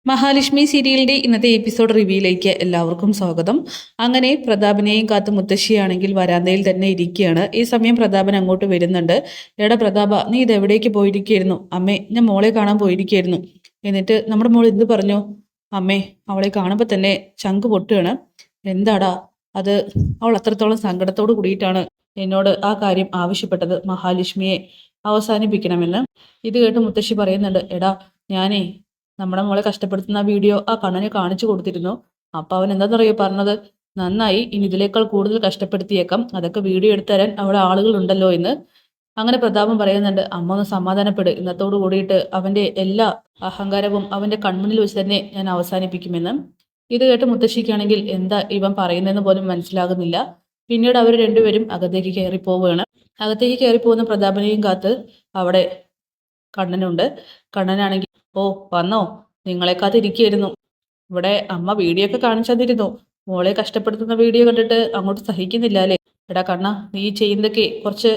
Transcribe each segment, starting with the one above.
മഹാലക്ഷ്മി സീരിയലിന്റെ ഇന്നത്തെ എപ്പിസോഡ് റിവ്യൂയിലേക്ക് എല്ലാവർക്കും സ്വാഗതം. അങ്ങനെ പ്രതാപനെയും കാത്ത് മുത്തശ്ശിയാണെങ്കിൽ വരാന്തയിൽ തന്നെ ഇരിക്കുകയാണ്. ഈ സമയം പ്രതാപൻ അങ്ങോട്ട് വരുന്നുണ്ട്. എടാ പ്രതാപ, നീ ഇതെവിടേക്ക് പോയിരിക്കുകയായിരുന്നു? അമ്മേ, ഞാൻ മോളെ കാണാൻ പോയിരിക്കുകയായിരുന്നു. എന്നിട്ട് നമ്മുടെ മോൾ എന്ത് പറഞ്ഞു? അമ്മേ, അവളെ കാണുമ്പോൾ തന്നെ ചങ്ക് പൊട്ടുകയാണ്. എന്താടാ അത്? അവൾ അത്രത്തോളം സങ്കടത്തോട് കൂടിയിട്ടാണ് എന്നോട് ആ കാര്യം ആവശ്യപ്പെട്ടത്, മഹാലക്ഷ്മിയെ അവസാനിപ്പിക്കണമെന്ന്. ഇത് കേട്ട് മുത്തശ്ശി പറയുന്നുണ്ട്, എടാ ഞാനേ നമ്മുടെ മോളെ കഷ്ടപ്പെടുത്തുന്ന വീഡിയോ ആ കണ്ണനെ കാണിച്ചു കൊടുത്തിരുന്നു. അപ്പൊ അവൻ എന്താണെന്നറിയോ പറഞ്ഞത്? നന്നായി, ഇനി ഇതിനേക്കാൾ കൂടുതൽ കഷ്ടപ്പെടുത്തിയേക്കാം, അതൊക്കെ വീഡിയോ എടുത്തു തരാൻ അവിടെ ആളുകളുണ്ടല്ലോ എന്ന്. അങ്ങനെ പ്രതാപം പറയുന്നുണ്ട്, അമ്മ ഒന്ന് സമാധാനപ്പെട്, ഇന്നത്തോടു കൂടിയിട്ട് അവന്റെ എല്ലാ അഹങ്കാരവും അവന്റെ കൺമുന്നിൽ വെച്ച് തന്നെ ഞാൻ അവസാനിപ്പിക്കുമെന്ന്. ഇത് കേട്ട് മുത്തശ്ശിക്കാണെങ്കിൽ എന്താ ഇവൻ പറയുന്നതെന്ന് പോലും മനസ്സിലാകുന്നില്ല. പിന്നീട് അവർ രണ്ടുപേരും അകത്തേക്ക് കയറി പോവുകയാണ്. അകത്തേക്ക് കയറി പോകുന്ന പ്രതാപനെയും കാത്ത് അവിടെ കണ്ണനുണ്ട്. കണ്ണനാണെങ്കിൽ, ഓ വന്നോ, നിങ്ങളെ കാത്തിരിക്കുകയായിരുന്നു. ഇവിടെ അമ്മ വീഡിയോ ഒക്കെ കാണിച്ചു തന്നിരുന്നു. മോളെ കഷ്ടപ്പെടുത്തുന്ന വീഡിയോ കണ്ടിട്ട് അങ്ങോട്ട് സഹിക്കുന്നില്ല അല്ലേ? എടാ കണ്ണ, നീ ചെയ്യുന്നതൊക്കെ കുറച്ച്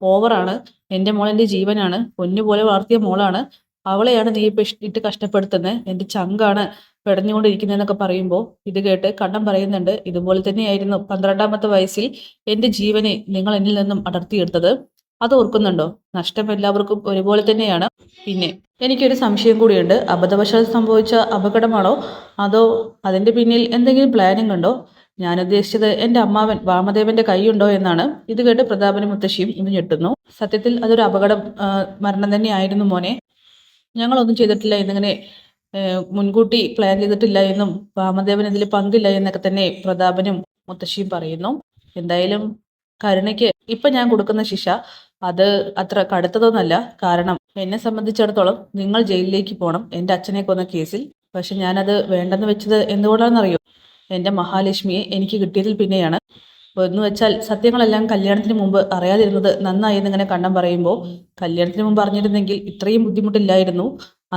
ഓവറാണ്. എൻ്റെ മോൾ എൻ്റെ ജീവനാണ്, പൊന്നുപോലെ വളർത്തിയ മോളാണ്. അവളെയാണ് നീ ഇപ്പൊ ഇട്ട് കഷ്ടപ്പെടുത്തുന്നത്. എൻ്റെ ചങ്കാണ് പെടഞ്ഞുകൊണ്ടിരിക്കുന്നതെന്നൊക്കെ പറയുമ്പോൾ ഇത് കേട്ട് കണ്ണൻ പറയുന്നുണ്ട്, ഇതുപോലെ തന്നെയായിരുന്നു 12ാമത്തെ വയസ്സിൽ എൻ്റെ ജീവനെ നിങ്ങൾ എന്നിൽ നിന്നും അടർത്തിയെടുത്തത്. അത് ഓർക്കുന്നുണ്ടോ? നഷ്ടം എല്ലാവർക്കും ഒരുപോലെ തന്നെയാണ്. പിന്നെ എനിക്കൊരു സംശയം കൂടിയുണ്ട്, അബദ്ധവശാൽ സംഭവിച്ച അപകടമാണോ അതോ അതിൻ്റെ പിന്നിൽ എന്തെങ്കിലും പ്ലാനിങ് ഉണ്ടോ? ഞാൻ ഉദ്ദേശിച്ചത് എൻ്റെ അമ്മാവൻ വാമദേവന്റെ കൈയുണ്ടോ എന്നാണ്. ഇത് കേട്ട് പ്രതാപനും മുത്തശ്ശിയും ഇന്ന് ഞെട്ടുന്നു. സത്യത്തിൽ അതൊരു അപകടം, മരണം തന്നെയായിരുന്നു മോനെ. ഞങ്ങളൊന്നും ചെയ്തിട്ടില്ല എന്നിങ്ങനെ മുൻകൂട്ടി പ്ലാൻ ചെയ്തിട്ടില്ല എന്നും വാമദേവൻ ഇതിൽ പങ്കില്ല എന്നൊക്കെ തന്നെ പ്രതാപനും മുത്തശ്ശിയും പറയുന്നു. എന്തായാലും കരുണയ്ക്ക് ഇപ്പൊ ഞാൻ കൊടുക്കുന്ന ശിക്ഷ അത് അത്ര കടുത്തതൊന്നല്ല. കാരണം എന്നെ സംബന്ധിച്ചിടത്തോളം നിങ്ങൾ ജയിലിലേക്ക് പോകണം എൻ്റെ അച്ഛനെ കൊന്ന കേസിൽ. പക്ഷെ ഞാനത് വേണ്ടെന്ന് വെച്ചത് എന്തുകൊണ്ടാണെന്നറിയോ? എൻ്റെ മഹാലക്ഷ്മിയെ എനിക്ക് കിട്ടിയതിൽ പിന്നെയാണ്. എന്ന് വെച്ചാൽ സത്യങ്ങളെല്ലാം കല്യാണത്തിന് മുമ്പ് അറിയാതിരുന്നത് നന്നായി എന്നിങ്ങനെ കണ്ണം പറയുമ്പോൾ, കല്യാണത്തിന് മുമ്പ് അറിഞ്ഞിരുന്നെങ്കിൽ ഇത്രയും ബുദ്ധിമുട്ടില്ലായിരുന്നു,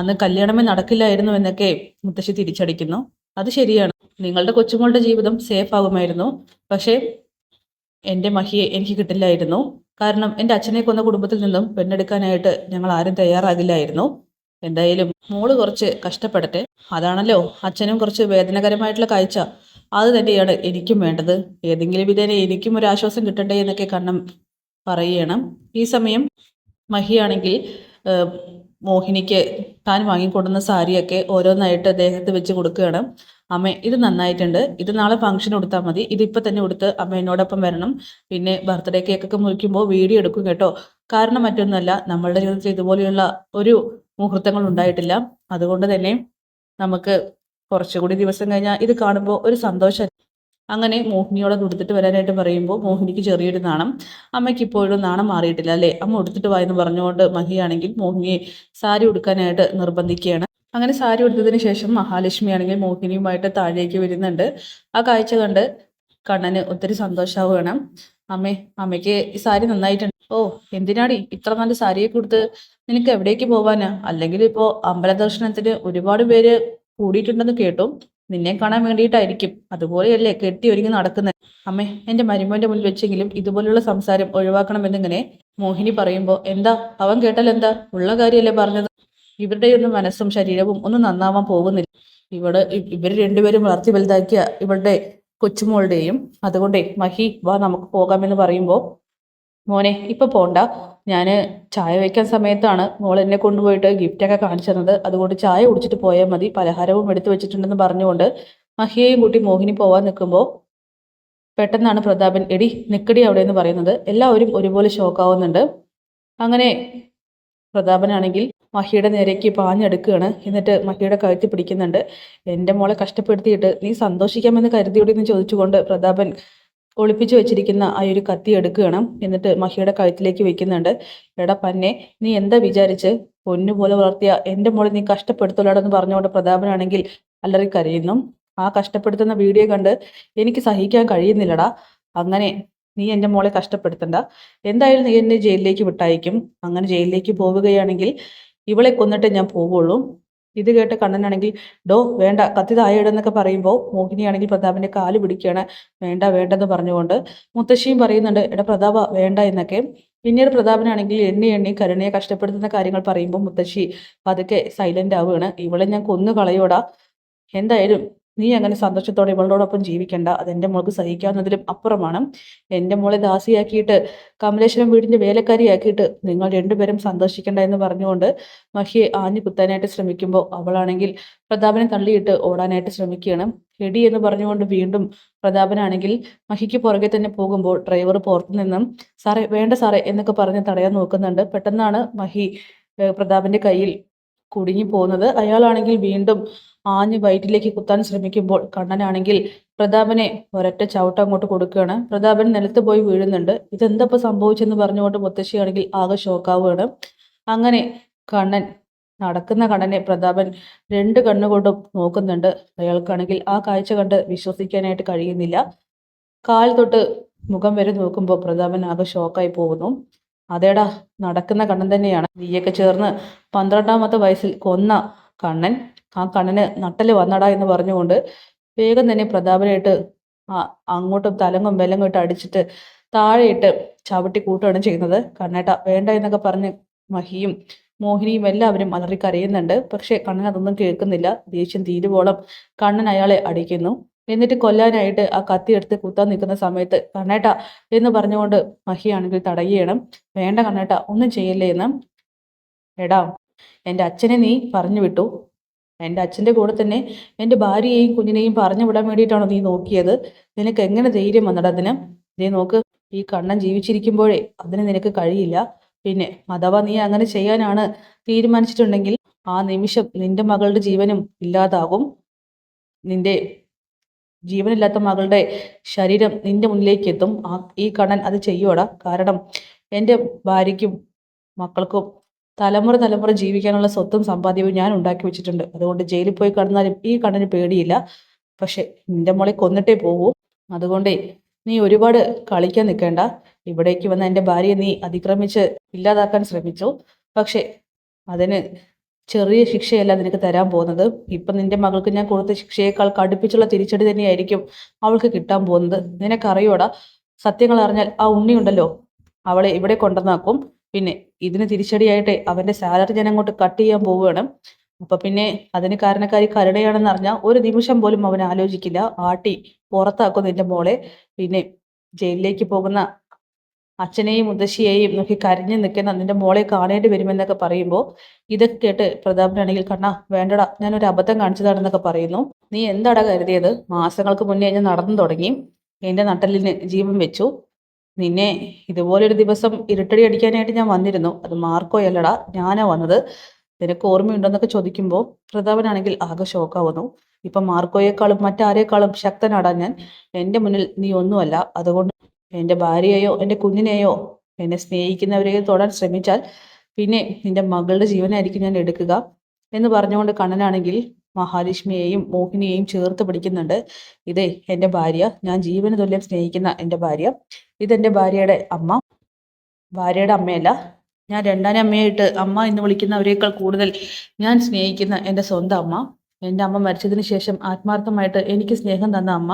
അന്ന് കല്യാണമേ നടക്കില്ലായിരുന്നു എന്നൊക്കെ മുത്തശ്ശി തിരിച്ചടിക്കുന്നു. അത് ശരിയാണ്, നിങ്ങളുടെ കൊച്ചുമോളുടെ ജീവിതം സേഫ് ആകുമായിരുന്നു. പക്ഷേ എൻ്റെ മഹിയെ എനിക്ക് കിട്ടില്ലായിരുന്നു. കാരണം എൻ്റെ അച്ഛനെ കൊന്ന കുടുംബത്തിൽ നിന്നും പെണ്ണെടുക്കാനായിട്ട് ഞങ്ങൾ ആരും തയ്യാറാകില്ലായിരുന്നു. എന്തായാലും മോള് കുറച്ച് കഷ്ടപ്പെടട്ടെ, അതാണല്ലോ അച്ഛനും കുറച്ച് വേദനകരമായിട്ടുള്ള കാഴ്ച. അത് തന്നെയാണ് എനിക്കും വേണ്ടത്. ഏതെങ്കിലും വിധേന എനിക്കും ഒരു ആശ്വാസം കിട്ടണ്ടേ എന്നൊക്കെ കണ്ണം പറയുകയാണ്. ഈ സമയം മഹിയാണെങ്കിൽ മോഹിനിക്ക് താൻ വാങ്ങിക്കൊണ്ടുവന്ന സാരിയൊക്കെ ഓരോന്നായിട്ട് ദേഹത്ത് വെച്ച് കൊടുക്കുകയാണ്. അമ്മ, ഇത് നന്നായിട്ടുണ്ട്, ഇത് നാളെ ഫംഗ്ഷൻ കൊടുത്താൽ മതി, ഇതിപ്പോൾ തന്നെ കൊടുത്ത് അമ്മ എന്നോടൊപ്പം വരണം. പിന്നെ ബർത്ത്ഡേ കേക്കൊക്കെ മുറിക്കുമ്പോൾ വീഡിയോ എടുക്കും കേട്ടോ. കാരണം മറ്റൊന്നുമല്ല, നമ്മളുടെ ജീവിതത്തിൽ ഇതുപോലെയുള്ള ഒരു മുഹൂർത്തങ്ങൾ ഉണ്ടായിട്ടില്ല. അതുകൊണ്ട് തന്നെ നമുക്ക് കുറച്ചുകൂടി ദിവസം കഴിഞ്ഞാൽ ഇത് കാണുമ്പോൾ ഒരു സന്തോഷം. അങ്ങനെ മോഹിനിയോടെ ഉടുത്തിട്ട് വരാനായിട്ട് പറയുമ്പോൾ മോഹിനിക്ക് ചെറിയൊരു നാണം. അമ്മയ്ക്ക് ഇപ്പോഴും നാണം മാറിയിട്ടില്ല അല്ലേ? അമ്മ ഉടുത്തിട്ട് വായെന്ന് പറഞ്ഞുകൊണ്ട് മഹിയാണെങ്കിൽ മോഹിനിയെ സാരി ഉടുക്കാനായിട്ട് നിർബന്ധിക്കുകയാണ്. അങ്ങനെ സാരി ഉടുത്തതിന് ശേഷം മഹാലക്ഷ്മി ആണെങ്കിൽ മോഹിനിയുമായിട്ട് താഴേക്ക് വരുന്നുണ്ട്. ആ കാഴ്ച കണ്ട് കണ്ണന് ഒത്തിരി സന്തോഷമാവുകയാണ്. അമ്മേ, അമ്മയ്ക്ക് ഈ സാരി നന്നായിട്ടുണ്ട്. ഓ, എന്തിനാടി ഇത്ര നല്ല സാരിയെ കൊടുത്ത്? നിനക്ക് എവിടേക്ക് പോവാനാ? അല്ലെങ്കിൽ ഇപ്പോൾ അമ്പല ദർശനത്തിന് ഒരുപാട് പേര് കൂടിയിട്ടുണ്ടെന്ന് കേട്ടു, നിന്നെ കാണാൻ വേണ്ടിയിട്ടായിരിക്കും. അതുപോലെയല്ലേ കെട്ടി ഒരുങ്ങി നടക്കുന്നത്. അമ്മേ, എൻ്റെ മരുമോന്റെ മുന്നിൽ വെച്ചെങ്കിലും ഇതുപോലുള്ള സംസാരം ഒഴിവാക്കണമെന്നിങ്ങനെ മോഹിനി പറയുമ്പോൾ, എന്താ അവൻ കേട്ടാൽ എന്താ? ഉള്ള കാര്യമല്ലേ പറഞ്ഞത്. ഇവരുടെ ഒന്നും മനസ്സും ശരീരവും ഒന്നും നന്നാവാൻ പോകുന്നില്ല. ഇവർ രണ്ടുപേരും വളർത്തി വലുതാക്കിയ ഇവളുടെ കൊച്ചുമോളുടെയും. അതുകൊണ്ടേ മഹി വാ നമുക്ക് പോകാമെന്ന് പറയുമ്പോൾ, മോനെ ഇപ്പൊ പോണ്ട, ഞാൻ ചായ വയ്ക്കാൻ സമയത്താണ് മോൾ എന്നെ കൊണ്ടുപോയിട്ട് ഗിഫ്റ്റൊക്കെ കാണിച്ചു തന്നത്, അതുകൊണ്ട് ചായ കുടിച്ചിട്ട് പോയാൽ മതി, പലഹാരവും എടുത്തു വെച്ചിട്ടുണ്ടെന്ന് പറഞ്ഞുകൊണ്ട് മഹിയെയും കൂട്ടി മോഹിനി പോവാൻ നിൽക്കുമ്പോൾ പെട്ടെന്നാണ് പ്രതാപൻ, എടി നിക്കടി അവിടെ എന്ന് പറയുന്നത്. എല്ലാവരും ഒരുപോലെ ഷോക്കാവുന്നുണ്ട്. അങ്ങനെ പ്രതാപനാണെങ്കിൽ മഹിയുടെ നേരേക്ക് പാഞ്ഞെടുക്കുകയാണ്. എന്നിട്ട് മഹിയുടെ കഴുത്തി പിടിക്കുന്നുണ്ട്. എൻ്റെ മോളെ കഷ്ടപ്പെടുത്തിയിട്ട് നീ സന്തോഷിക്കാമെന്ന് കരുതിയോടെന്ന് ചോദിച്ചുകൊണ്ട് പ്രതാപൻ ഒളിപ്പിച്ചു വെച്ചിരിക്കുന്ന ആ ഒരു കത്തി എടുക്കുകയാണ്. എന്നിട്ട് മഹിയുടെ കഴുത്തിലേക്ക് വെക്കുന്നുണ്ട്. എടാ പന്നെ, നീ എന്താ വിചാരിച്ച്? പൊന്നുപോലെ വളർത്തിയ എൻ്റെ മോളെ നീ കഷ്ടപ്പെടുത്തലോടെന്ന് പറഞ്ഞുകൊണ്ട് പ്രതാപനാണെങ്കിൽ അലറി കരയുന്നു. ആ കഷ്ടപ്പെടുത്തുന്ന വീഡിയോ കണ്ട് എനിക്ക് സഹിക്കാൻ കഴിയുന്നില്ലടാ. അങ്ങനെ നീ എൻ്റെ മോളെ കഷ്ടപ്പെടുത്തണ്ട. എന്തായാലും നീ എന്നെ ജയിലിലേക്ക് വിട്ടയക്കും. അങ്ങനെ ജയിലിലേക്ക് പോവുകയാണെങ്കിൽ ഇവളെ കൊന്നിട്ട് ഞാൻ പോവുള്ളൂ. ഇത് കേട്ട് കണ്ണനാണെങ്കിൽ, ഡോ വേണ്ട, കത്തി താഴെയിടുന്നൊക്കെ പറയുമ്പോൾ മോഹിനിയാണെങ്കിൽ പ്രതാപന്റെ കാല് പിടിക്കുകയാണ്. വേണ്ട വേണ്ടെന്ന് പറഞ്ഞുകൊണ്ട് മുത്തശ്ശിയും പറയുന്നുണ്ട്, എടാ പ്രതാപ വേണ്ട എന്നൊക്കെ. പിന്നീട് പ്രതാപനാണെങ്കിൽ എണ്ണി എണ്ണി കരുണയെ കഷ്ടപ്പെടുത്തുന്ന കാര്യങ്ങൾ പറയുമ്പോൾ മുത്തശ്ശി പതുക്കെ സൈലന്റ് ആവുകയാണ്. ഇവളെ ഞാൻ കൊന്നു കളയോടാ. എന്തായാലും നീ അങ്ങനെ സന്തോഷത്തോടെ ഇവളോടൊപ്പം ജീവിക്കണ്ട. അതെന്റെ മോൾക്ക് സഹിക്കാവുന്നതിലും അപ്പുറമാണ്. എന്റെ മോളെ ദാസിയാക്കിയിട്ട് കമലേശ്വരം വീടിന്റെ വേലക്കാരിയാക്കിയിട്ട് നിങ്ങൾ രണ്ടുപേരും സന്തോഷിക്കണ്ട എന്ന് പറഞ്ഞുകൊണ്ട് മഹിയെ ആഞ്ഞു കുത്താനായിട്ട് ശ്രമിക്കുമ്പോൾ അവളാണെങ്കിൽ പ്രതാപനെ തള്ളിയിട്ട് ഓടാനായിട്ട് ശ്രമിക്കുകയാണ്. എടി എന്ന് പറഞ്ഞുകൊണ്ട് വീണ്ടും പ്രതാപനാണെങ്കിൽ മഹിക്ക് പുറകെ തന്നെ പോകുമ്പോൾ ഡ്രൈവർ പുറത്തു നിന്നും സാറേ വേണ്ട സാറേ എന്നൊക്കെ പറഞ്ഞ് തടയാൻ നോക്കുന്നുണ്ട്. പെട്ടെന്നാണ് മഹി പ്രതാപന്റെ കയ്യിൽ കുടുങ്ങി പോകുന്നത്. അയാളാണെങ്കിൽ വീണ്ടും ആഞ്ഞ് വയറ്റിലേക്ക് കുത്താൻ ശ്രമിക്കുമ്പോൾ കണ്ണനാണെങ്കിൽ പ്രതാപനെ ഒരൊറ്റ ചവിട്ട് അങ്ങോട്ട് കൊടുക്കുകയാണ്. പ്രതാപൻ നിലത്ത് പോയി വീഴുന്നുണ്ട്. ഇതെന്തപ്പോ സംഭവിച്ചെന്ന് പറഞ്ഞുകൊണ്ട് മുത്തശ്ശിയാണെങ്കിൽ ആകെ ഷോക്കാവുകയാണ്. അങ്ങനെ കണ്ണൻ നടക്കുന്ന കണ്ണനെ പ്രതാപൻ രണ്ട് കണ്ണുകൊണ്ടും നോക്കുന്നുണ്ട്. അയാൾക്കാണെങ്കിൽ ആ കാഴ്ച കണ്ട് വിശ്വസിക്കാനായിട്ട് കഴിയുന്നില്ല. കാൽ തൊട്ട് മുഖം വരെ നോക്കുമ്പോൾ പ്രതാപൻ ആകെ ഷോക്കായി പോകുന്നു. അതേടാ, നടക്കുന്ന കണ്ണൻ തന്നെയാണ്. നീയൊക്കെ ചേർന്ന് 12ാമത്തെ വയസ്സിൽ കൊന്ന കണ്ണൻ. ആ കണ്ണന് നട്ടല് വന്നടാ എന്ന് പറഞ്ഞുകൊണ്ട് വേഗം തന്നെ പ്രതാപനായിട്ട് അങ്ങോട്ടും തലങ്ങും വെല്ലങ്ങും ഇട്ട് അടിച്ചിട്ട് താഴെയിട്ട് ചവിട്ടി കൂട്ടുകയാണ് ചെയ്യുന്നത്. കണ്ണേട്ട വേണ്ട എന്നൊക്കെ പറഞ്ഞ് മഹിയും മോഹിനിയും എല്ലാവരും അലറിക്കരയുന്നുണ്ട്. പക്ഷെ കണ്ണൻ അതൊന്നും കേൾക്കുന്നില്ല. ദേഷ്യം തീരുവോളം കണ്ണൻ അയാളെ അടിക്കുന്നു. എന്നിട്ട് കൊല്ലാനായിട്ട് ആ കത്തി എടുത്ത് കുത്താൻ നിൽക്കുന്ന സമയത്ത് കണ്ണേട്ട എന്ന് പറഞ്ഞുകൊണ്ട് മഹിയാണെങ്കിൽ തടയുകയാണ്. വേണ്ട കണ്ണേട്ട, ഒന്നും ചെയ്യല്ലേ എന്ന്. എടാ, എൻ്റെ അച്ഛനെ നീ പറഞ്ഞു വിട്ടു. എൻ്റെ അച്ഛൻ്റെ കൂടെ തന്നെ എൻ്റെ ഭാര്യയെയും കുഞ്ഞിനെയും പറഞ്ഞു വിടാൻ വേണ്ടിയിട്ടാണോ നീ നോക്കിയത്? നിനക്ക് എങ്ങനെ ധൈര്യം വന്നടാ അതിന്? നീ നോക്ക്, ഈ കണ്ണൻ ജീവിച്ചിരിക്കുമ്പോഴേ അതിന് നിനക്ക് കഴിയില്ല. പിന്നെ അഥവാ നീ അങ്ങനെ ചെയ്യാനാണ് തീരുമാനിച്ചിട്ടുണ്ടെങ്കിൽ ആ നിമിഷം നിന്റെ മകളുടെ ജീവനും ഇല്ലാതാകും. നിന്റെ ജീവനില്ലാത്ത മകളുടെ ശരീരം നിന്റെ മുന്നിലേക്ക് എത്തും. ഈ കണ്ണൻ അത് ചെയ്യോടാ. കാരണം എൻ്റെ ഭാര്യയ്ക്കും മക്കൾക്കും തലമുറ തലമുറ ജീവിക്കാനുള്ള സ്വത്തും സമ്പാദ്യവും ഞാൻ ഉണ്ടാക്കി വെച്ചിട്ടുണ്ട്. അതുകൊണ്ട് ജയിലിൽ പോയി കിടന്നാലും ഈ കണ്ണന് പേടിയില്ല. പക്ഷെ നിന്റെ മോളെ കൊന്നിട്ടേ പോകൂ. അതുകൊണ്ടേ നീ ഒരുപാട് കളിക്കാൻ നിൽക്കേണ്ട. ഇവിടേക്ക് വന്ന എൻ്റെ ഭാര്യയെ നീ അതിക്രമിച്ച് ഇല്ലാതാക്കാൻ ശ്രമിച്ചു. പക്ഷെ അതിന് ചെറിയ ശിക്ഷയല്ല നിനക്ക് തരാൻ പോകുന്നത്. ഇപ്പം നിന്റെ മകൾക്ക് ഞാൻ കൊടുത്ത ശിക്ഷയേക്കാൾ കടുപ്പിച്ചുള്ള തിരിച്ചടി തന്നെയായിരിക്കും അവൾക്ക് കിട്ടാൻ പോകുന്നത്. നിനക്കറിയോടാ, സത്യങ്ങൾ അറിഞ്ഞാൽ ആ ഉണ്ണിയുണ്ടല്ലോ, അവളെ ഇവിടെ കൊണ്ടുവന്നാക്കും. പിന്നെ ഇതിന് തിരിച്ചടിയായിട്ട് അവന്റെ സാലറി ഞാൻ അങ്ങോട്ട് കട്ട് ചെയ്യാൻ പോവുകയാണ്. അപ്പൊ പിന്നെ അതിന് കാരണക്കാരി കരുണയാണെന്ന് അറിഞ്ഞാൽ ഒരു നിമിഷം പോലും അവൻ ആലോചിക്കില്ല. ആട്ടി പുറത്താക്കും നിന്റെ മോളെ. പിന്നെ ജയിലിലേക്ക് പോകുന്ന അച്ഛനെയും മുത്തശ്ശിയെയും നോക്കി കരഞ്ഞു നിൽക്കുന്ന നിന്റെ മോളെ കാണേണ്ടി വരുമെന്നൊക്കെ പറയുമ്പോൾ ഇതൊക്കെ കേട്ട് പ്രതാപനാണെങ്കിൽ കണ്ണാ വേണ്ടടാ, ഞാനൊരു അബദ്ധം കാണിച്ചതാണെന്നൊക്കെ പറയുന്നു. നീ എന്താടാ കരുതിയത്? മാസങ്ങൾക്ക് മുന്നേ ഞാൻ നടന്നു തുടങ്ങി. എന്റെ നട്ടലിന് ജീവൻ വെച്ചു. നിന്നെ ഇതുപോലൊരു ദിവസം ഇരുട്ടടി അടിക്കാനായിട്ട് ഞാൻ വന്നിരുന്നു. അത് മാർക്കോയല്ലടാ, ഞാനാ വന്നത്. നിനക്ക് ഓർമ്മയുണ്ടോന്നൊക്കെ ചോദിക്കുമ്പോൾ പ്രതാപനാണെങ്കിൽ ആകെ ഷോക്കാവുന്നു. ഇപ്പം മാർക്കോയേക്കാളും മറ്റാരേക്കാളും ശക്തനാടാ ഞാൻ. എൻ്റെ മുന്നിൽ നീ ഒന്നുമല്ല. അതുകൊണ്ട് എൻ്റെ ഭാര്യയെയോ എൻ്റെ കുഞ്ഞിനെയോ എന്നെ സ്നേഹിക്കുന്നവരെയോ തൊടാൻ ശ്രമിച്ചാൽ പിന്നെ നിന്റെ മകളുടെ ജീവനായിരിക്കും ഞാൻ എടുക്കുക എന്ന് പറഞ്ഞുകൊണ്ട് കണ്ണനാണെങ്കിൽ മഹാലക്ഷ്മിയെയും മോഹിനിയെയും ചേർത്ത് പിടിക്കുന്നുണ്ട്. ഇതേ എൻ്റെ ഭാര്യ, ഞാൻ ജീവന് തുല്യം സ്നേഹിക്കുന്ന എൻ്റെ ഭാര്യ. ഇതെൻ്റെ ഭാര്യയുടെ അമ്മ, ഭാര്യയുടെ അമ്മയല്ല. ഞാൻ രണ്ടാം അമ്മയായിട്ട് അമ്മ എന്ന് വിളിക്കുന്നവരേക്കാൾ കൂടുതൽ ഞാൻ സ്നേഹിക്കുന്ന എൻ്റെ സ്വന്തം അമ്മ. എൻ്റെ അമ്മ മരിച്ചതിന് ശേഷം ആത്മാർത്ഥമായിട്ട് എനിക്ക് സ്നേഹം തന്ന അമ്മ.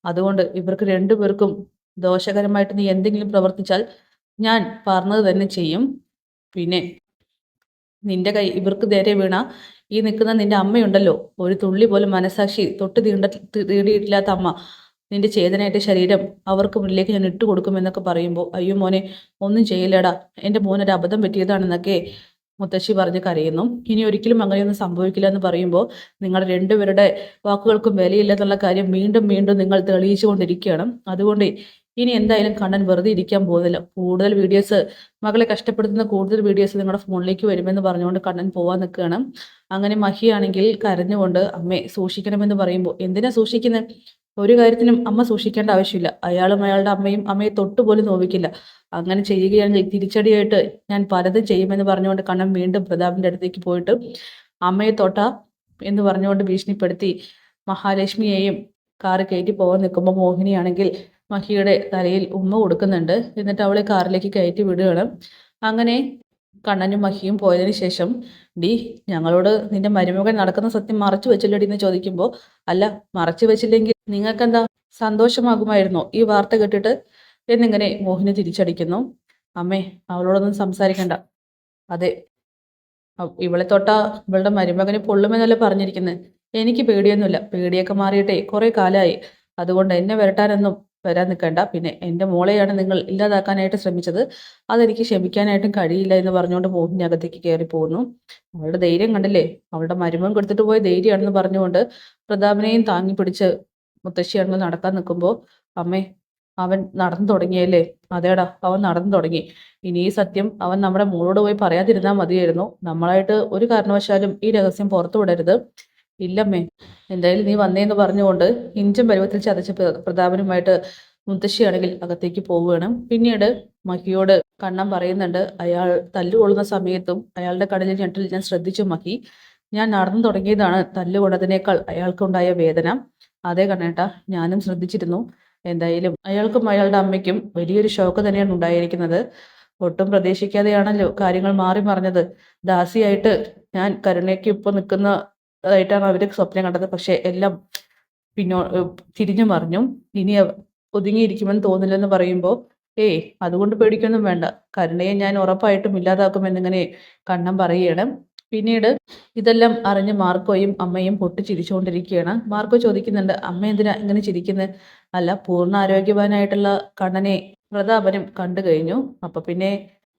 അതുകൊണ്ട് ഇവർക്ക് രണ്ടുപേർക്കും ദോഷകരമായിട്ട് നീ എന്തെങ്കിലും പ്രവർത്തിച്ചാൽ ഞാൻ പറഞ്ഞത് തന്നെ ചെയ്യും. പിന്നെ നിന്റെ കൈ ഇവർക്ക് നേരെ വീണ ഈ നിൽക്കുന്ന നിന്റെ അമ്മയുണ്ടല്ലോ, ഒരു തുള്ളി പോലും മനസാക്ഷി തൊട്ട് തീണ്ടിയിട്ടില്ലാത്ത അമ്മ, നിന്റെ ചേതനായിട്ട് ശരീരം അവർക്ക് മുന്നിലേക്ക് ഞാൻ ഇട്ട് കൊടുക്കുമെന്നൊക്കെ പറയുമ്പോൾ അയ്യോ മോനെ ഒന്നും ചെയ്യില്ലടാ, എൻ്റെ മോനൊരു അബദ്ധം പറ്റിയതാണെന്നൊക്കെ മുത്തശ്ശി പറഞ്ഞ് കരയുന്നു. ഇനി ഒരിക്കലും അങ്ങനെയൊന്നും സംഭവിക്കില്ല എന്ന് പറയുമ്പോൾ നിങ്ങളുടെ രണ്ടുപേരുടെ വാക്കുകൾക്കും വിലയില്ല എന്നുള്ള കാര്യം വീണ്ടും വീണ്ടും നിങ്ങൾ തെളിയിച്ചു കൊണ്ടിരിക്കുകയാണ്. അതുകൊണ്ട് ഇനി എന്തായാലും കണ്ണൻ വെറുതെ ഇരിക്കാൻ പോകുന്നില്ല. കൂടുതൽ വീഡിയോസ്, മകളെ കഷ്ടപ്പെടുത്തുന്ന കൂടുതൽ വീഡിയോസ് നിങ്ങളുടെ ഫോണിലേക്ക് വരുമെന്ന് പറഞ്ഞുകൊണ്ട് കണ്ണൻ പോവാൻ നിൽക്കുകയാണ്. അങ്ങനെ മഹിയാണെങ്കിൽ കരഞ്ഞുകൊണ്ട് അമ്മയെ സൂക്ഷിക്കണമെന്ന് പറയുമ്പോൾ എന്തിനാ സൂക്ഷിക്കുന്നത്? ഒരു കാര്യത്തിനും അമ്മ സൂക്ഷിക്കേണ്ട ആവശ്യമില്ല. അയാളും അയാളുടെ അമ്മയും അമ്മയെ തൊട്ടുപോലും നോവിക്കില്ല. അങ്ങനെ ചെയ്യുകയാണെങ്കിൽ തിരിച്ചടിയായിട്ട് ഞാൻ പലതും ചെയ്യുമെന്ന് പറഞ്ഞുകൊണ്ട് കണ്ണൻ വീണ്ടും പ്രതാപിന്റെ അടുത്തേക്ക് പോയിട്ട് അമ്മയെ തൊട്ട എന്ന് പറഞ്ഞുകൊണ്ട് ഭീഷണിപ്പെടുത്തി മഹാലക്ഷ്മിയെയും കാറ് കയറ്റി പോകാൻ നിൽക്കുമ്പോൾ മോഹിനിയാണെങ്കിൽ മഹിയുടെ തലയിൽ ഉമ്മ കൊടുക്കുന്നുണ്ട്. എന്നിട്ട് അവളെ കാറിലേക്ക് കയറ്റി വിടുകയാണ്. അങ്ങനെ കണ്ണനും മഹിയും പോയതിനു ശേഷം ഡി ഞങ്ങളോട് നിന്റെ മരുമകൻ നടക്കുന്ന സത്യം മറച്ചു വെച്ചില്ലടി എന്ന് ചോദിക്കുമ്പോൾ അല്ല, മറച്ചു വെച്ചില്ലെങ്കിൽ നിങ്ങൾക്കെന്താ സന്തോഷമാകുമായിരുന്നോ ഈ വാർത്ത കേട്ടിട്ട് എന്നിങ്ങനെ മോഹിനി തിരിച്ചടിക്കുന്നു. അമ്മേ, അവളോടൊന്നും സംസാരിക്കണ്ട. അതെ, ഇവളെ തൊട്ടാ ഇവളുടെ മരുമകന് പൊള്ളുമെന്നല്ലേ പറഞ്ഞിരിക്കുന്നത്. എനിക്ക് പേടിയൊന്നുമില്ല. പേടിയൊക്കെ മാറിയിട്ടേ കുറെ കാലമായി. അതുകൊണ്ട് എന്നെ വരട്ടാനൊന്നും വരാൻ നിൽക്കണ്ട. പിന്നെ എൻ്റെ മോളെയാണ് നിങ്ങൾ ഇല്ലാതാക്കാനായിട്ട് ശ്രമിച്ചത്. അതെനിക്ക് ക്ഷമിക്കാനായിട്ടും കഴിയില്ല എന്ന് പറഞ്ഞുകൊണ്ട് മോഹിനി അകത്തേക്ക് കയറി പോകുന്നു. അവളുടെ ധൈര്യം കണ്ടില്ലേ? അവളുടെ മരുമകൻ കൊടുത്തിട്ട് പോയ ധൈര്യമാണെന്ന് പറഞ്ഞുകൊണ്ട് പ്രതാപനെയും താങ്ങി പിടിച്ച് മുത്തശ്ശിയാണെന്ന് നടക്കാൻ നിൽക്കുമ്പോൾ, അമ്മേ, അവൻ നടന്നു തുടങ്ങിയല്ലേ? അതേടാ, അവൻ നടന്നു തുടങ്ങി. ഇനി ഈ സത്യം അവൻ നമ്മുടെ മോളോട് പോയി പറയാതിരുന്നാൽ മതിയായിരുന്നു. നമ്മളായിട്ട് ഒരു കാരണവശാലും ഈ രഹസ്യം പുറത്തു വിടരുത്. ഇല്ലമ്മേ, എന്തായാലും നീ വന്നേന്ന് പറഞ്ഞുകൊണ്ട് ഇഞ്ചം പരുവത്തിൽ ചതച്ച് പ്രതാപനുമായിട്ട് മുത്തശ്ശിയാണെങ്കിൽ അകത്തേക്ക് പോവുകയാണ്. പിന്നീട് മഹിയോട് കണ്ണം പറയുന്നുണ്ട്, അയാൾ തല്ലുകൊള്ളുന്ന സമയത്തും അയാളുടെ കടലിൽ ഞെട്ടിൽ ഞാൻ ശ്രദ്ധിച്ചു മഹി. ഞാൻ നടന്നു തുടങ്ങിയതാണ് തല്ലുകൊണ്ടതിനേക്കാൾ അയാൾക്കുണ്ടായ വേദന. അതേ കണ്ണേട്ടാ, ഞാനും ശ്രദ്ധിച്ചിരുന്നു. എന്തായാലും അയാൾക്കും അയാളുടെ അമ്മയ്ക്കും വലിയൊരു ഷോക്ക് തന്നെയാണ് ഉണ്ടായിരിക്കുന്നത്. ഒട്ടും പ്രതീക്ഷിക്കാതെയാണല്ലോ കാര്യങ്ങൾ മാറി മറിഞ്ഞത്. ദാസിയായിട്ട് ഞാൻ കരുണയ്ക്ക് ഇപ്പൊ നിൽക്കുന്നതായിട്ടാണ് അവര് സ്വപ്നം കണ്ടത്. പക്ഷെ എല്ലാം പിന്നോ തിരിഞ്ഞു മറിഞ്ഞു. ഇനി ഒതുങ്ങിയിരിക്കുമെന്ന് തോന്നില്ലെന്ന് പറയുമ്പോൾ, ഏയ്, അതുകൊണ്ട് പേടിക്കൊന്നും വേണ്ട. കരുണയെ ഞാൻ ഉറപ്പായിട്ടും ഇല്ലാതാക്കുമെന്നിങ്ങനെ കണ്ണം പറയുകയാണ്. പിന്നീട് ഇതെല്ലാം അറിഞ്ഞ് മാർക്കോയും അമ്മയും പൊട്ടിച്ചിരിച്ചുകൊണ്ടിരിക്കുകയാണ്. മാർക്കോ ചോദിക്കുന്നുണ്ട്, അമ്മ എന്തിനാ ഇങ്ങനെ ചിരിക്കുന്നത്? അല്ല, പൂർണ്ണ ആരോഗ്യവാനായിട്ടുള്ള കണ്ണനെ പ്രതാപനും കണ്ടു കഴിഞ്ഞു. അപ്പൊ പിന്നെ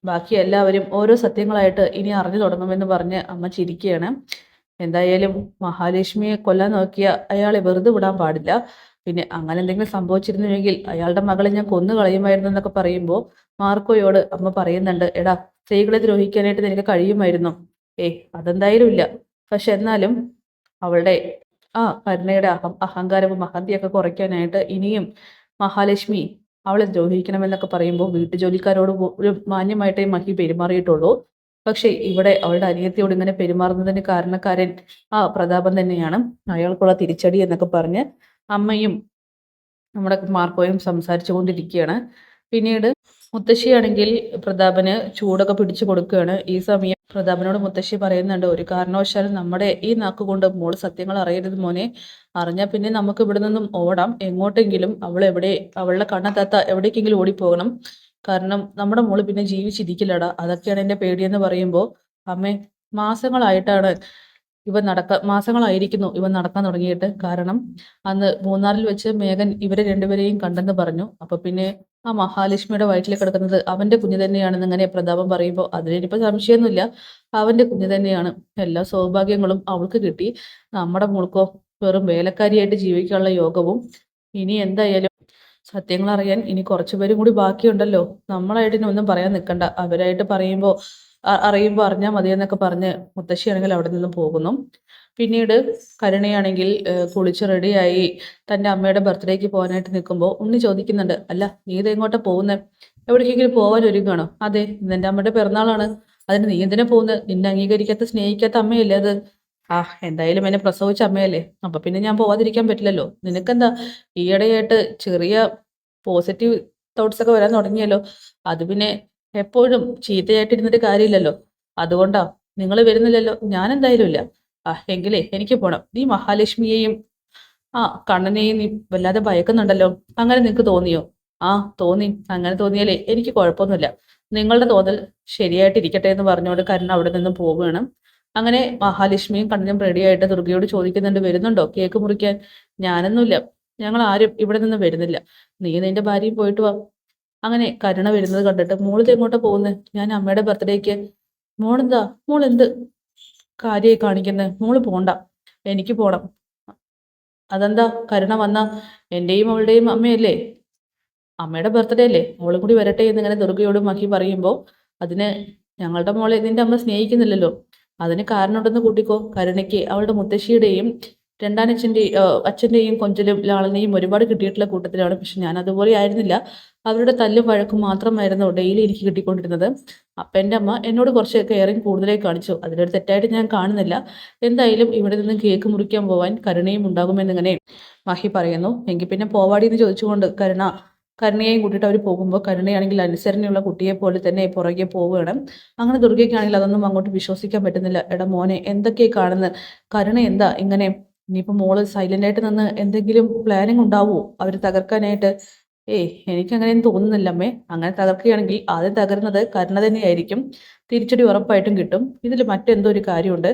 ബാക്കി എല്ലാവരും ഓരോ സത്യങ്ങളായിട്ട് ഇനി അറിഞ്ഞു തുടങ്ങുമെന്ന് പറഞ്ഞ് അമ്മ ചിരിക്കുകയാണ്. എന്തായാലും മഹാലക്ഷ്മിയെ കൊല്ലാൻ നോക്കിയ അയാളെ വെറുതെ വിടാൻ പാടില്ല. പിന്നെ അങ്ങനെ എന്തെങ്കിലും സംഭവിച്ചിരുന്നുവെങ്കിൽ അയാളുടെ മകളെ ഞാൻ കൊന്നു കളയുമായിരുന്നു എന്നൊക്കെ പറയുമ്പോൾ മാർക്കോയോട് അമ്മ പറയുന്നുണ്ട്, എടാ, സ്ത്രീകളെ ദ്രോഹിക്കാനായിട്ട് നിനക്ക് കഴിയുമായിരുന്നു. അതെന്തായാലും ഇല്ല. പക്ഷെ എന്നാലും അവളുടെ കരുണയുടെ അഹങ്കാരവും അഹന്തയൊക്കെ കുറയ്ക്കാനായിട്ട് ഇനിയും മഹാലക്ഷ്മി അവളെ ദ്രോഹിക്കണമെന്നൊക്കെ പറയുമ്പോൾ വീട്ടുജോലിക്കാരോട് ഒരു മാന്യമായിട്ടേ മഹി പെരുമാറിയിട്ടുള്ളൂ. പക്ഷെ ഇവിടെ അവളുടെ അനിയത്തിയോട് ഇങ്ങനെ പെരുമാറുന്നതിന് കാരണക്കാരൻ പ്രതാപൻ തന്നെയാണ്. അയാൾക്കുള്ള തിരിച്ചടി എന്നൊക്കെ പറഞ്ഞ് അമ്മയും നമ്മുടെ മാർക്കോയും സംസാരിച്ചു കൊണ്ടിരിക്കുകയാണ്. പിന്നീട് മുത്തശ്ശിയാണെങ്കിൽ പ്രതാപന് ചൂടൊക്കെ പിടിച്ചു കൊടുക്കുകയാണ്. ഈ സമയം പ്രതാപനോട് മുത്തശ്ശി പറയുന്നുണ്ട്, ഒരു കാരണവശാലും നമ്മുടെ ഈ നാക്കുകൊണ്ട് മോള് സത്യങ്ങൾ അറിയരുത് മോനെ. അറിഞ്ഞാൽ പിന്നെ നമുക്ക് ഇവിടെ നിന്നും ഓടാം എങ്ങോട്ടെങ്കിലും. അവളുടെ കണ്ണെത്താത്ത എവിടേക്കെങ്കിലും ഓടിപ്പോകണം. കാരണം നമ്മുടെ മോള് പിന്നെ ജീവിച്ചിരിക്കില്ലടാ. അതൊക്കെയാണ് എൻ്റെ പേടിയെന്ന് പറയുമ്പോൾ, അമ്മേ, മാസങ്ങളായിട്ടാണ് മാസങ്ങളായിരിക്കുന്നു ഇവൻ നടക്കാൻ തുടങ്ങിയിട്ട്. കാരണം അന്ന് മൂന്നാറിൽ വെച്ച് മേഘൻ ഇവരെ രണ്ടുപേരെയും കണ്ടെന്ന് പറഞ്ഞു. അപ്പൊ പിന്നെ ആ മഹാലക്ഷ്മിയുടെ വയറ്റിൽ കിടക്കുന്നത് അവന്റെ കുഞ്ഞ് തന്നെയാണെന്ന് ഇങ്ങനെ പ്രതാപം പറയുമ്പോൾ അതിലിനിപ്പോ സംശയമൊന്നുമില്ല, അവന്റെ കുഞ്ഞ് തന്നെയാണ്. എല്ലാ സൗഭാഗ്യങ്ങളും അവൾക്ക് കിട്ടി. നമ്മുടെ മോൾക്കോ വെറും വേലക്കാരിയായിട്ട് ജീവിക്കാനുള്ള യോഗവും. ഇനി എന്തായാലും സത്യങ്ങൾ അറിയാൻ ഇനി കുറച്ചുപേരും കൂടി ബാക്കിയുണ്ടല്ലോ. നമ്മളായിട്ട് ഇനി ഒന്നും പറയാൻ നിൽക്കണ്ട. അവരായിട്ട് അറിയുമ്പോൾ അറിഞ്ഞാൽ മതിയെന്നൊക്കെ പറഞ്ഞ് മുത്തശ്ശിയാണെങ്കിൽ അവിടെ നിന്നും പോകുന്നു. പിന്നീട് കരുണയാണെങ്കിൽ കുളിച്ച് റെഡിയായി തൻ്റെ അമ്മയുടെ ബർത്ത്ഡേക്ക് പോകാനായിട്ട് നിൽക്കുമ്പോൾ ഉണ്ണി ചോദിക്കുന്നുണ്ട്, അല്ല, നീ ഇതെങ്ങോട്ടാ പോകുന്നത്? എവിടേക്കെങ്കിലും പോകാൻ ഒരുങ്ങാണോ? അതെ, ഇന്നെൻ്റെ അമ്മയുടെ പിറന്നാളാണ്. അതിന് നീ എന്തിനാ പോകുന്നത്? നിന്നെ അംഗീകരിക്കാത്ത സ്നേഹിക്കാത്ത അമ്മയല്ലേ അത്? എന്തായാലും എന്നെ പ്രസവിച്ച അമ്മയല്ലേ, അപ്പൊ പിന്നെ ഞാൻ പോവാതിരിക്കാൻ പറ്റില്ലല്ലോ. നിനക്കെന്താ ഈയിടെയായിട്ട് ചെറിയ പോസിറ്റീവ് തോട്ട്സ് ഒക്കെ വരാൻ തുടങ്ങിയല്ലോ? അത് പിന്നെ എപ്പോഴും ചീത്തയായിട്ടിരുന്നിട്ട് കാര്യമില്ലല്ലോ. അതുകൊണ്ടാ. നിങ്ങൾ വരുന്നില്ലല്ലോ, ഞാൻ എന്തായാലും ഇല്ല. എങ്കിലേ എനിക്ക് പോണം. നീ മഹാലക്ഷ്മിയെയും കണ്ണനെയും നീ വല്ലാതെ ഭയക്കുന്നുണ്ടല്ലോ. അങ്ങനെ നിനക്ക് തോന്നിയോ? തോന്നി. അങ്ങനെ തോന്നിയാലേ എനിക്ക് കുഴപ്പമൊന്നുമില്ല. നിങ്ങളുടെ തോന്നൽ ശരിയായിട്ടിരിക്കട്ടെ എന്ന് പറഞ്ഞുകൊണ്ട് കരുണ അവിടെ നിന്നും പോവുകയാണ്. അങ്ങനെ മഹാലക്ഷ്മിയും കണ്ണനും റെഡിയായിട്ട് ദുർഗയോട് ചോദിക്കുന്നുണ്ട്, വരുന്നുണ്ടോ കേക്ക് മുറിക്കാൻ? ഞാനൊന്നുമില്ല, ഞങ്ങൾ ആരും ഇവിടെ നിന്ന് വരുന്നില്ല. നീ നിന്റെ ഭാര്യയും പോയിട്ട് വാ. അങ്ങനെ കരുണ വരുന്നത് കണ്ടിട്ട്, മോളിത് എങ്ങോട്ടാ പോകുന്നത്? ഞാൻ അമ്മയുടെ ബർത്ത്ഡേക്ക്. മോൾ എന്ത് കാര്യമായി കാണിക്കുന്നത്? മോള് പോണ്ട, എനിക്ക് പോണം. അതെന്താ? കരുണ വന്ന എന്റെയും അവളുടെയും അമ്മയല്ലേ, അമ്മയുടെ ബർത്ത്ഡേ അല്ലേ, അവളും കൂടി വരട്ടെ എന്നിങ്ങനെ ദുർഗയോട് മഹി പറയുമ്പോൾ, അതിന് ഞങ്ങളുടെ മോളെ നിന്റെ അമ്മ സ്നേഹിക്കുന്നില്ലല്ലോ. അതിന് കാരണമുണ്ടെന്ന് കൂട്ടിക്കോ. കരുണയ്ക്ക് അവളുടെ മുത്തശ്ശിയുടെയും അച്ഛൻ്റെയും കൊഞ്ചലും ലാളനെയും ഒരുപാട് കിട്ടിയിട്ടുള്ള കൂട്ടത്തിലാണ്. പക്ഷെ ഞാൻ അതുപോലെ ആയിരുന്നില്ല. അവരുടെ തല്ലും വഴക്കും മാത്രമായിരുന്നു ഡെയിലി എനിക്ക് കിട്ടിക്കൊണ്ടിരുന്നത്. അപ്പം എൻ്റെ അമ്മ എന്നോട് കുറച്ച് കെയറിങ് കൂടുതലായി കാണിച്ചു. അതിലൊരു തെറ്റായിട്ട് ഞാൻ കാണുന്നില്ല. എന്തായാലും ഇവിടെ നിന്ന് കേക്ക് മുറിക്കാൻ പോവാൻ കരുണയും ഉണ്ടാകുമെന്നിങ്ങനെ മഹി പറയുന്നു. എങ്കിൽ പിന്നെ പോവാടി എന്ന് ചോദിച്ചുകൊണ്ട് കരുണയെയും കൂട്ടിയിട്ട് അവർ പോകുമ്പോൾ, കരുണയാണെങ്കിൽ അനുസരണയുള്ള കുട്ടിയെ പോലെ തന്നെ പുറകെ പോവുകയാണ്. അങ്ങനെ ദുർഗയ്ക്കാണെങ്കിൽ അതൊന്നും അങ്ങോട്ട് വിശ്വസിക്കാൻ പറ്റുന്നില്ല. എടാ മോനെ, എന്തൊക്കെയാ കാണുന്നത്? കരുണ എന്താ ഇങ്ങനെ? ഇനിയിപ്പോൾ മോള് സൈലന്റ് ആയിട്ട് നിന്ന് എന്തെങ്കിലും പ്ലാനിങ് ഉണ്ടാവുമോ അവർ തകർക്കാനായിട്ട്? ഏയ് എനിക്കങ്ങനെയൊന്നും തോന്നുന്നില്ല അമ്മേ. അങ്ങനെ തകർക്കുകയാണെങ്കിൽ ആദ്യം തകരുന്നത് കരുണ തന്നെയായിരിക്കും. തിരിച്ചടി ഉറപ്പായിട്ടും കിട്ടും. ഇതിൽ മറ്റെന്തോ ഒരു കാര്യമുണ്ട്.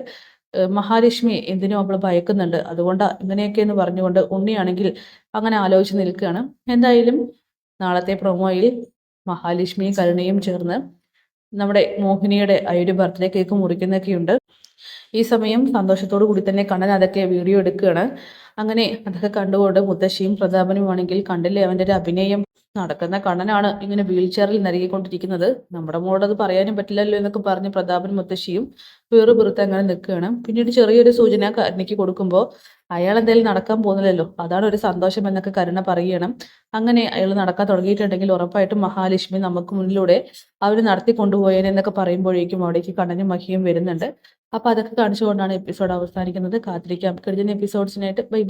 മഹാലക്ഷ്മിയെ എന്തിനോ അവൾ ഭയക്കുന്നുണ്ട്. അതുകൊണ്ടാ ഇങ്ങനെയൊക്കെയെന്ന് പറഞ്ഞുകൊണ്ട് ഉണ്ണിയാണെങ്കിൽ അങ്ങനെ ആലോചിച്ച് നിൽക്കുകയാണ്. എന്തായാലും നാളത്തെ പ്രൊമോയിൽ മഹാലക്ഷ്മിയും കരുണയും ചേർന്ന് നമ്മുടെ മോഹിനിയുടെ ആ ഒരു ബർത്ത്ഡേ കേക്ക് മുറിക്കുന്നൊക്കെയുണ്ട്. ഈ സമയം സന്തോഷത്തോടു കൂടി തന്നെ കണ്ണൻ അതൊക്കെ വീഡിയോ എടുക്കുകയാണ്. അങ്ങനെ അതൊക്കെ കണ്ടുകൊണ്ട് മുത്തശ്ശിയും പ്രതാപനുമാണെങ്കിൽ കണ്ടില്ലേ അവൻ്റെ ഒരു അഭിനയം. നടക്കുന്ന കണ്ണനാണ് ഇങ്ങനെ വീൽ ചെയറിൽ നരകിക്കൊണ്ടിരിക്കുന്നത്. നമ്മുടെ മോളത് പറയാനും പറ്റില്ലല്ലോ എന്നൊക്കെ പറഞ്ഞ് പ്രതാപനും മുത്തശ്ശിയും വെറുതെ അങ്ങനെ നിൽക്കുകയാണ്. പിന്നീട് ചെറിയൊരു സൂചന കരുണയ്ക്ക് കൊടുക്കുമ്പോൾ അയാൾ എന്തായാലും നടക്കാൻ പോകുന്നില്ലല്ലോ, അതാണ് ഒരു സന്തോഷം എന്നൊക്കെ കരുണ പറയണം. അങ്ങനെ അയാൾ നടക്കാൻ തുടങ്ങിയിട്ടുണ്ടെങ്കിൽ ഉറപ്പായിട്ടും മഹാലക്ഷ്മി നമുക്ക് മുന്നിലൂടെ അവർ നടത്തി കൊണ്ടുപോയേനെന്നൊക്കെ പറയുമ്പോഴേക്കും അവിടേക്ക് കണ്ണനും മഹിയും വരുന്നുണ്ട്. അപ്പോൾ അതൊക്കെ കാണിച്ചുകൊണ്ടാണ് എപ്പിസോഡ് അവസാനിക്കുന്നത്. കാത്തിരിക്കാം കഴിഞ്ഞ എപ്പിസോഡ്സിനായിട്ട്. ബൈ.